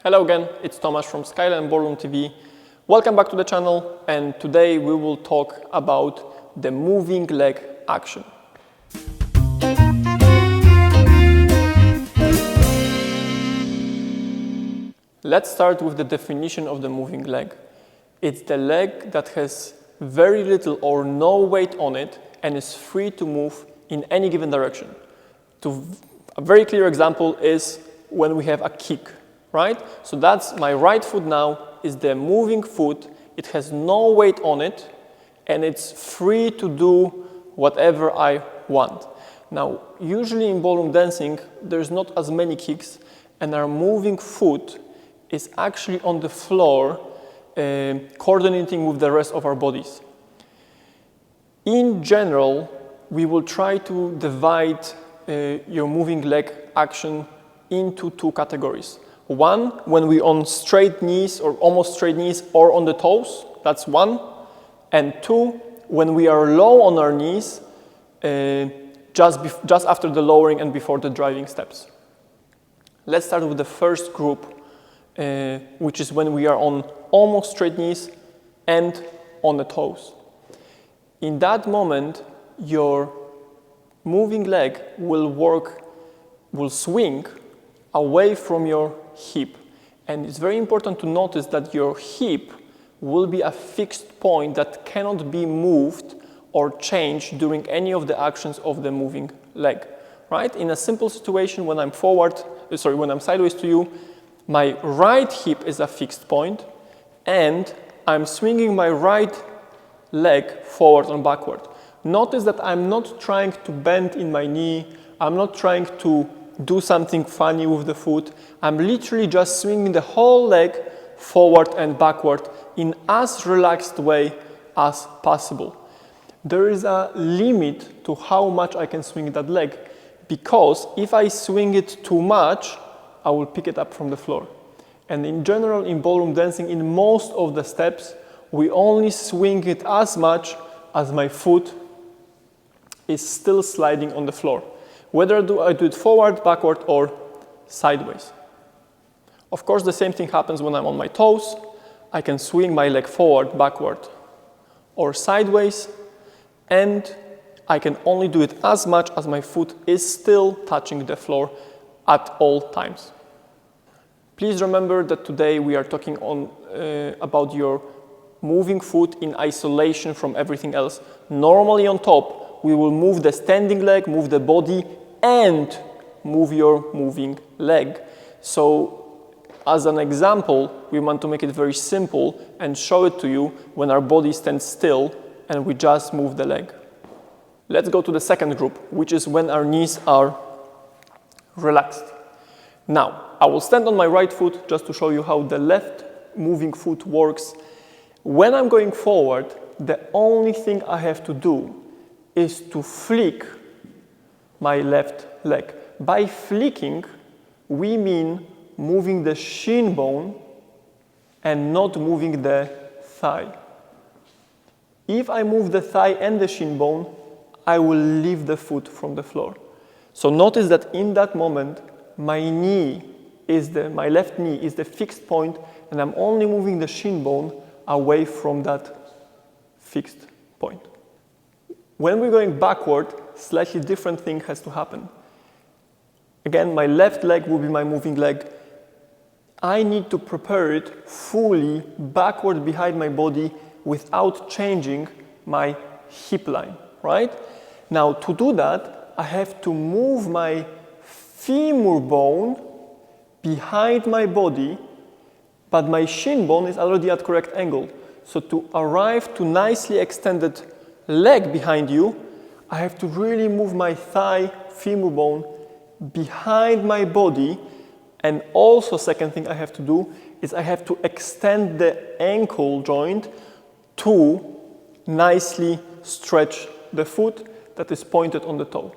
Hello again, it's Tomasz from Skyline Ballroom TV. Welcome back to the channel, and today we will talk about the moving leg action. Let's start with the definition of the moving leg. It's the leg that has very little or no weight on it and is free to move in any given direction. A very clear example is when we have a kick. Right? So that's my right foot now is the moving foot. It has no weight on it and it's free to do whatever I want. Now, usually in ballroom dancing, there's not as many kicks and our moving foot is actually on the floor coordinating with the rest of our bodies. In general, we will try to divide your moving leg action into two categories. One, when we're on straight knees or almost straight knees or on the toes, that's one. And two, when we are low on our knees, just after the lowering and before the driving steps. Let's start with the first group, which is when we are on almost straight knees and on the toes. In that moment, your moving leg will swing away from your hip. And it's very important to notice that your hip will be a fixed point that cannot be moved or changed during any of the actions of the moving leg. Right? In a simple situation, when I'm sideways to you, my right hip is a fixed point and I'm swinging my right leg forward and backward. Notice that I'm not trying to bend in my knee, I'm not trying to do something funny with the foot. I'm literally just swinging the whole leg forward and backward in as relaxed way as possible. There is a limit to how much I can swing that leg, because if I swing it too much, I will pick it up from the floor. And in general, in ballroom dancing, in most of the steps, we only swing it as much as my foot is still sliding on the floor. Whether I do it forward, backward, or sideways. Of course, the same thing happens when I'm on my toes. I can swing my leg forward, backward, or sideways, and I can only do it as much as my foot is still touching the floor at all times. Please remember that today we are talking about your moving foot in isolation from everything else. Normally on top, we will move the standing leg, move the body, and move your moving leg. So as an example, we want to make it very simple and show it to you when our body stands still and we just move the leg. Let's go to the second group, which is when our knees are relaxed. Now, I will stand on my right foot just to show you how the left moving foot works. When I'm going forward, the only thing I have to do is to flick my left leg. By flicking, we mean moving the shin bone and not moving the thigh. If I move the thigh and the shin bone, I will leave the foot from the floor. So notice that in that moment, my left knee is the fixed point and I'm only moving the shin bone away from that fixed point. When we're going backward, slightly different thing has to happen. Again, my left leg will be my moving leg. I need to prepare it fully backward behind my body without changing my hip line, right? Now, to do that, I have to move my femur bone behind my body, but my shin bone is already at correct angle. So to arrive to nicely extended leg behind you, I have to really move my thigh, femur bone behind my body. And also, second thing I have to do is I have to extend the ankle joint to nicely stretch the foot that is pointed on the toe.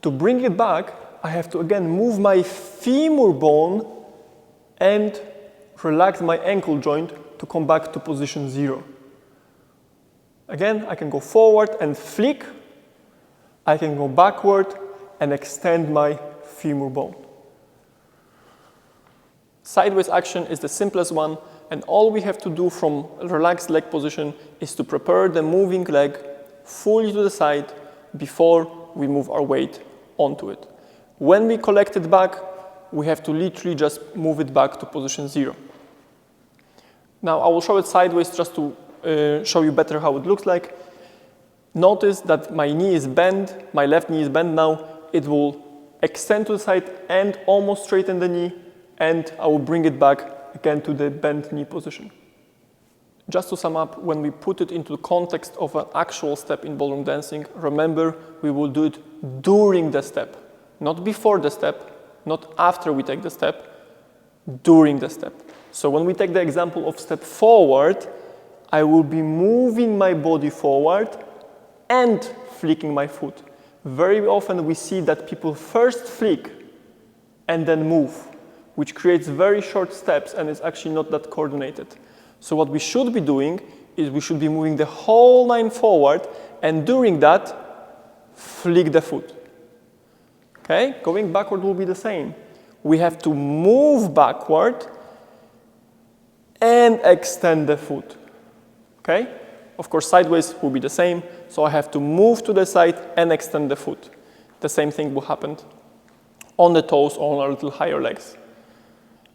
To bring it back, I have to again move my femur bone and relax my ankle joint to come back to position 0. Again, I can go forward and flick. I can go backward and extend my femur bone. Sideways action is the simplest one, and all we have to do from a relaxed leg position is to prepare the moving leg fully to the side before we move our weight onto it. When we collect it back, we have to literally just move it back to position 0. Now I will show it sideways just to show you better how it looks like. Notice that my knee is bent, my left knee is bent now. It will extend to the side and almost straighten the knee, and I will bring it back again to the bent knee position. Just to sum up, when we put it into the context of an actual step in ballroom dancing, remember we will do it during the step, not before the step, not after we take the step, during the step. So when we take the example of step forward, I will be moving my body forward and flicking my foot. Very often we see that people first flick and then move, which creates very short steps and is actually not that coordinated. So what we should be doing is we should be moving the whole line forward, and during that, flick the foot. Okay? Going backward will be the same. We have to move backward and extend the foot. Okay? Of course, sideways will be the same, so I have to move to the side and extend the foot. The same thing will happen on the toes or on our little higher legs.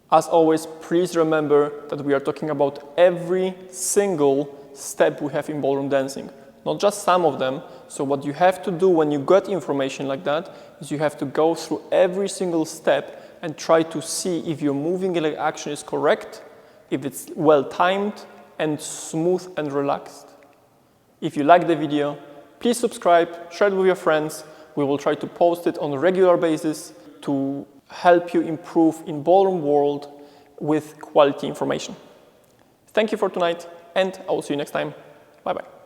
As always, please remember that we are talking about every single step we have in ballroom dancing, not just some of them. So what you have to do when you get information like that is you have to go through every single step and try to see if your moving leg action is correct, if it's well timed and smooth and relaxed. If you like the video, please subscribe, share it with your friends. We will try to post it on a regular basis to help you improve in ballroom world with quality information. Thank you for tonight, and I will see you next time. Bye-bye.